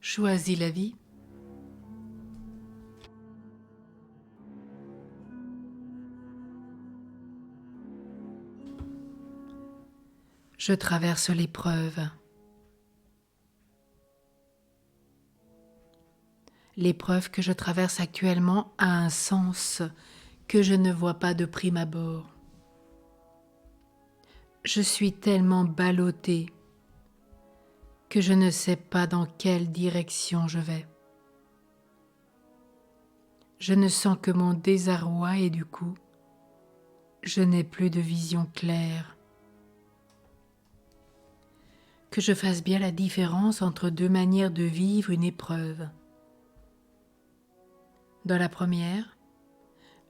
Choisis la vie. Je traverse l'épreuve. L'épreuve que je traverse actuellement a un sens que je ne vois pas de prime abord. Je suis tellement ballottée que je ne sais pas dans quelle direction je vais. Je ne sens que mon désarroi et du coup, je n'ai plus de vision claire. Que je fasse bien la différence entre deux manières de vivre une épreuve. Dans la première,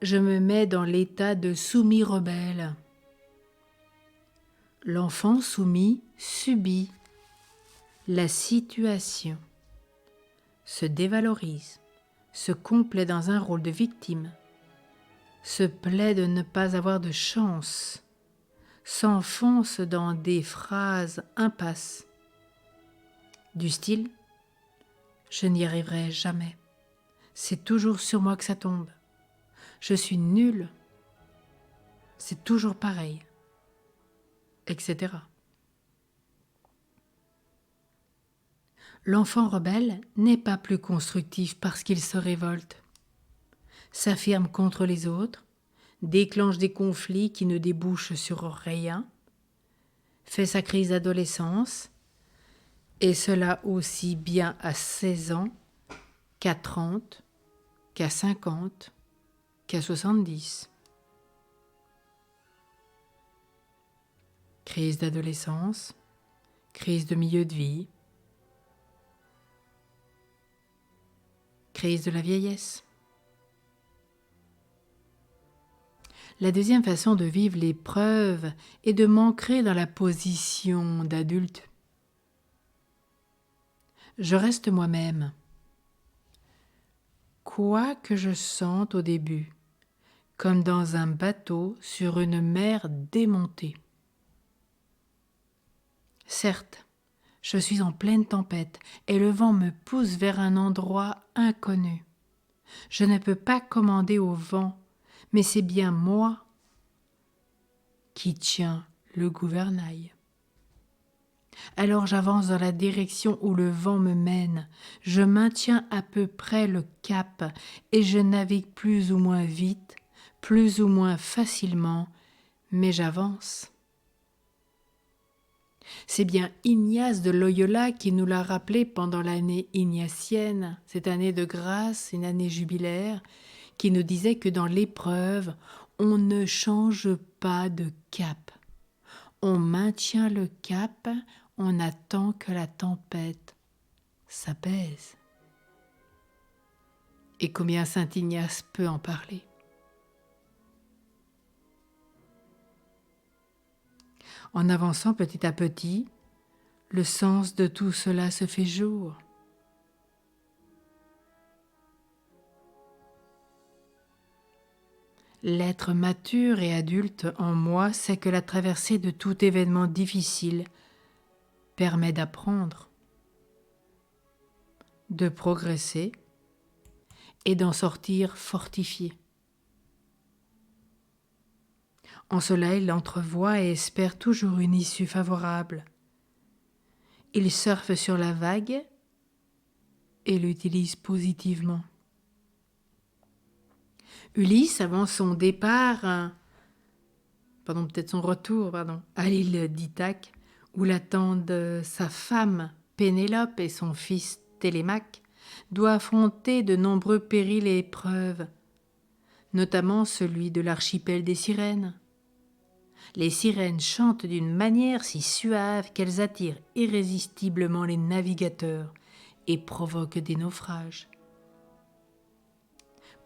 je me mets dans l'état de soumis rebelle. L'enfant soumis subit la situation, se dévalorise, se complaît dans un rôle de victime, se plaît de ne pas avoir de chance, s'enfonce dans des phrases impasses, du style « je n'y arriverai jamais, c'est toujours sur moi que ça tombe, je suis nulle, c'est toujours pareil », etc. L'enfant rebelle n'est pas plus constructif parce qu'il se révolte, s'affirme contre les autres, déclenche des conflits qui ne débouchent sur rien, fait sa crise d'adolescence, et cela aussi bien à 16 ans qu'à 30, qu'à 50, qu'à 70. Crise d'adolescence, crise de milieu de vie, crise de la vieillesse. La deuxième façon de vivre l'épreuve est de m'ancrer dans la position d'adulte. Je reste moi-même. Quoi que je sente au début, comme dans un bateau sur une mer démontée. Certes, je suis en pleine tempête et le vent me pousse vers un endroit inconnu. Je ne peux pas commander au vent, mais c'est bien moi qui tiens le gouvernail. Alors j'avance dans la direction où le vent me mène, je maintiens à peu près le cap et je navigue plus ou moins vite, plus ou moins facilement, mais j'avance. C'est bien Ignace de Loyola qui nous l'a rappelé pendant l'année ignatienne, cette année de grâce, une année jubilaire, qui nous disait que dans l'épreuve, on ne change pas de cap. On maintient le cap, on attend que la tempête s'apaise. Et combien saint Ignace peut en parler? En avançant petit à petit, le sens de tout cela se fait jour. L'être mature et adulte en moi sait que la traversée de tout événement difficile permet d'apprendre, de progresser et d'en sortir fortifié. En cela, il entrevoit et espère toujours une issue favorable. Il surfe sur la vague et l'utilise positivement. Ulysse, avant son départ, peut-être son retour, à l'île d'Ithaque, où l'attendent sa femme Pénélope et son fils Télémaque, doit affronter de nombreux périls et épreuves, notamment celui de l'archipel des sirènes. Les sirènes chantent d'une manière si suave qu'elles attirent irrésistiblement les navigateurs et provoquent des naufrages.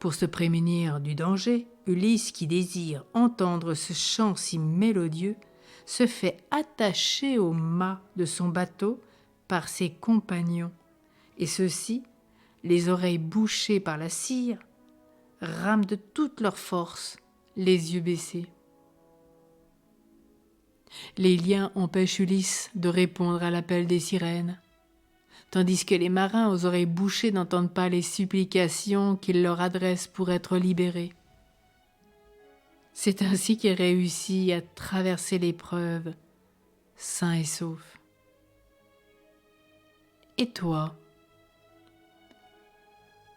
Pour se prémunir du danger, Ulysse, qui désire entendre ce chant si mélodieux, se fait attacher au mât de son bateau par ses compagnons, et ceux-ci, les oreilles bouchées par la cire, rament de toute leur force, les yeux baissés. Les liens empêchent Ulysse de répondre à l'appel des sirènes, tandis que les marins aux oreilles bouchées n'entendent pas les supplications qu'il leur adresse pour être libérés. C'est ainsi qu'il réussit à traverser l'épreuve, sain et sauf. Et toi,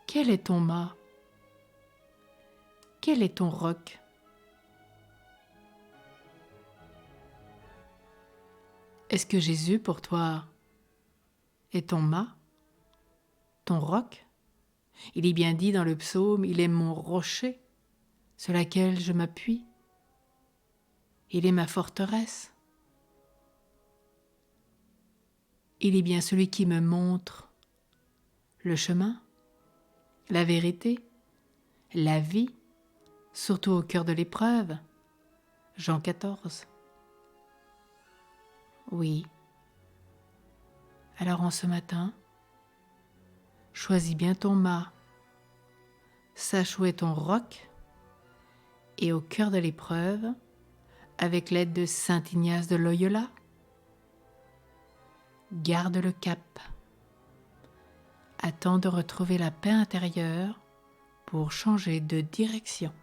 quel est ton mât? Quel est ton roc? Est-ce que Jésus, pour toi, est ton mât, ton roc? Il est bien dit dans le psaume, il est mon rocher, sur laquelle je m'appuie. Il est ma forteresse. Il est bien celui qui me montre le chemin, la vérité, la vie, surtout au cœur de l'épreuve. Jean 14. Oui. Alors en ce matin, choisis bien ton mât, sache où est ton roc, et au cœur de l'épreuve, avec l'aide de saint Ignace de Loyola, garde le cap. Attends de retrouver la paix intérieure pour changer de direction.